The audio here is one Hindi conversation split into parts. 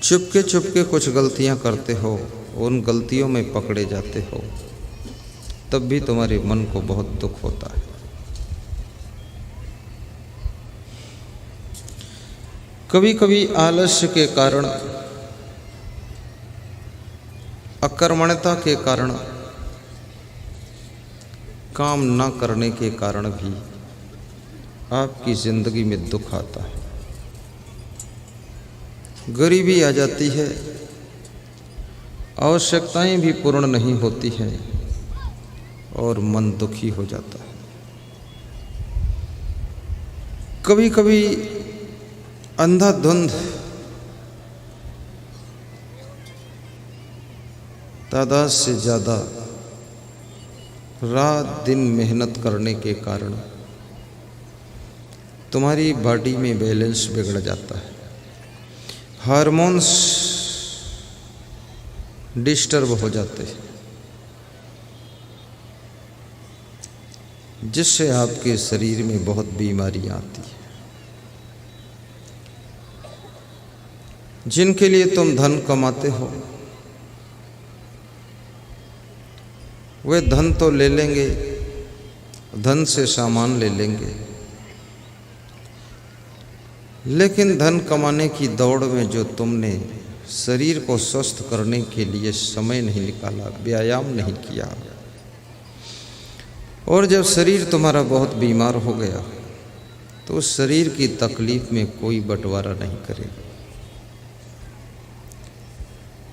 चुपके कुछ गलतियां करते हो, उन गलतियों में पकड़े जाते हो, तब भी तुम्हारे मन को बहुत दुख होता है। कभी कभी आलस्य के कारण, अकर्मण्यता के कारण, काम ना करने के कारण भी आपकी जिंदगी में दुख आता है। गरीबी आ जाती है, आवश्यकताएं भी पूर्ण नहीं होती हैं और मन दुखी हो जाता है। कभी कभी अंधाधुंध तादाद से ज़्यादा रात दिन मेहनत करने के कारण तुम्हारी बॉडी में बैलेंस बिगड़ जाता है, हार्मोन्स डिस्टर्ब हो जाते हैं, जिससे आपके शरीर में बहुत बीमारियां आती हैं। जिनके लिए तुम धन कमाते हो, वे धन तो ले लेंगे, धन से सामान ले लेंगे, लेकिन धन कमाने की दौड़ में जो तुमने शरीर को स्वस्थ करने के लिए समय नहीं निकाला, व्यायाम नहीं किया, और जब शरीर तुम्हारा बहुत बीमार हो गया तो उस शरीर की तकलीफ में कोई बंटवारा नहीं करेगा।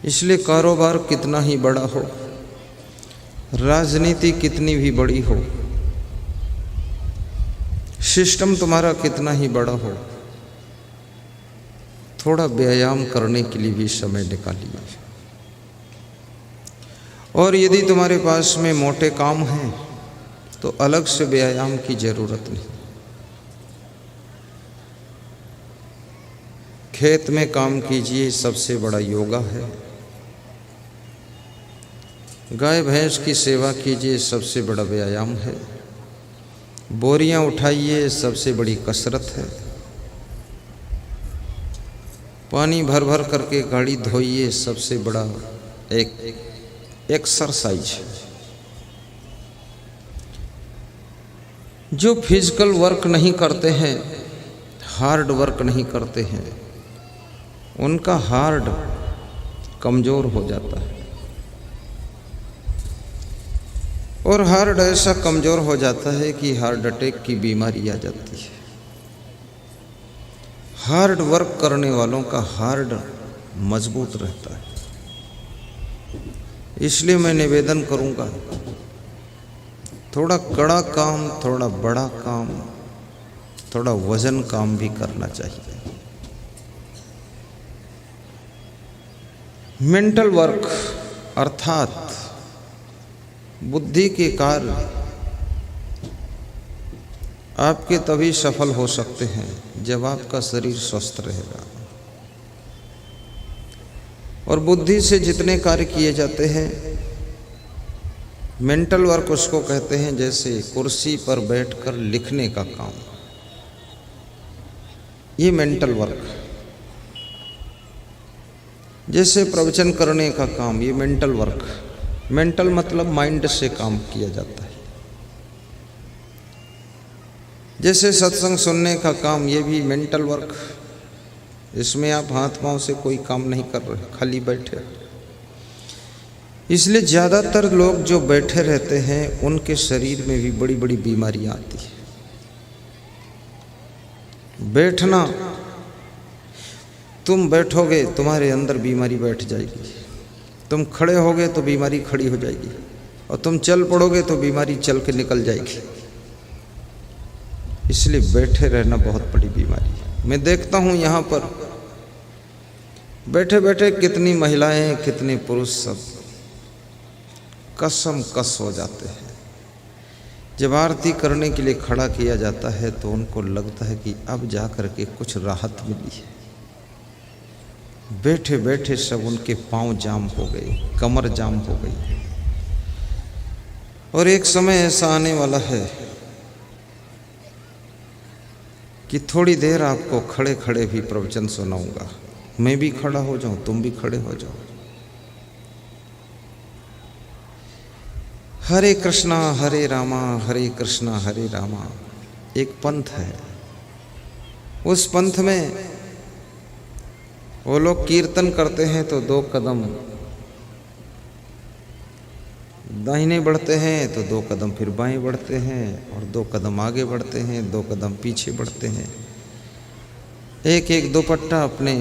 इसलिए कारोबार कितना ही बड़ा हो, राजनीति कितनी भी बड़ी हो, सिस्टम तुम्हारा कितना ही बड़ा हो, थोड़ा व्यायाम करने के लिए भी समय निकालिए। और यदि तुम्हारे पास में मोटे काम हैं तो अलग से व्यायाम की जरूरत नहीं। खेत में काम कीजिए, सबसे बड़ा योगा है। गाय भैंस की सेवा कीजिए, सबसे बड़ा व्यायाम है। बोरियां उठाइए, सबसे बड़ी कसरत है। पानी भर भर करके गाड़ी धोइए, सबसे बड़ा एक एक्सरसाइज है। जो फिजिकल वर्क नहीं करते हैं, हार्ड वर्क नहीं करते हैं, उनका हार्ट कमज़ोर हो जाता है, और हार्ट ऐसा कमज़ोर हो जाता है कि हार्ट अटैक की बीमारी आ जाती है। हार्ड वर्क करने वालों का हार्ट मजबूत रहता है। इसलिए मैं निवेदन करूंगा, थोड़ा कड़ा काम, थोड़ा बड़ा काम, थोड़ा वजन काम भी करना चाहिए। मेंटल वर्क अर्थात बुद्धि के कार्य आपके तभी सफल हो सकते हैं जब आपका शरीर स्वस्थ रहेगा। और बुद्धि से जितने कार्य किए जाते हैं, मेंटल वर्क उसको कहते हैं, जैसे कुर्सी पर बैठकर लिखने का काम, ये मेंटल वर्क। जैसे प्रवचन करने का काम, ये मेंटल वर्क। मेंटल मतलब माइंड से काम किया जाता है। जैसे सत्संग सुनने का काम, ये भी मेंटल वर्क। इसमें आप हाथ पांव से कोई काम नहीं कर रहे, खाली बैठे। इसलिए ज़्यादातर लोग जो बैठे रहते हैं, उनके शरीर में भी बड़ी बड़ी बीमारियां आती है। बैठना, तुम बैठोगे तुम्हारे अंदर बीमारी बैठ जाएगी, तुम खड़े होगे तो बीमारी खड़ी हो जाएगी, और तुम चल पड़ोगे तो बीमारी चल के निकल जाएगी। इसलिए बैठे रहना बहुत बड़ी बीमारी है। मैं देखता हूँ यहाँ पर बैठे बैठे कितनी महिलाएं, कितने पुरुष सब कसम कस हो जाते हैं। जब आरती करने के लिए खड़ा किया जाता है तो उनको लगता है कि अब जा कर के कुछ राहत मिली है। बैठे बैठे सब उनके पांव जाम हो गए, कमर जाम हो गई। और एक समय ऐसा आने वाला है कि थोड़ी देर आपको खड़े खड़े भी प्रवचन सुनाऊंगा, मैं भी खड़ा हो जाऊं, तुम भी खड़े हो जाओ। हरे कृष्णा हरे रामा हरे कृष्णा हरे रामा एक पंथ है। उस पंथ में वो लोग कीर्तन करते हैं तो 2 कदम दाहिने बढ़ते हैं तो 2 कदम फिर बाएं बढ़ते हैं और 2 कदम आगे बढ़ते हैं, 2 कदम पीछे बढ़ते हैं। एक एक दुपट्टा अपने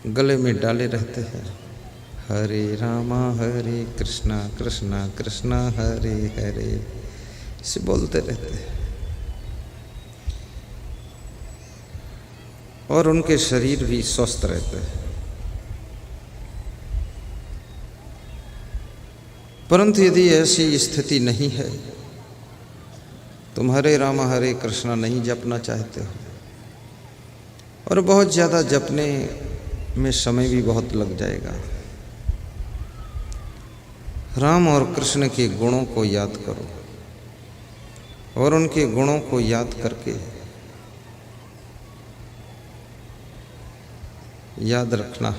गले में डाले रहते हैं। हरे रामा हरे कृष्णा कृष्णा कृष्णा हरे हरे से बोलते रहते हैं। और उनके शरीर भी स्वस्थ रहते हैं। परंतु यदि ऐसी स्थिति नहीं है, तुम हरे रामा हरे कृष्णा नहीं जपना चाहते हो और बहुत ज़्यादा जपने में समय भी बहुत लग जाएगा, राम और कृष्ण के गुणों को याद करो और उनके गुणों को याद करके याद रखना,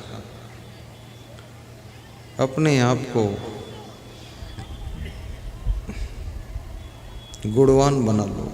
अपने आप को गुणवान बना लो।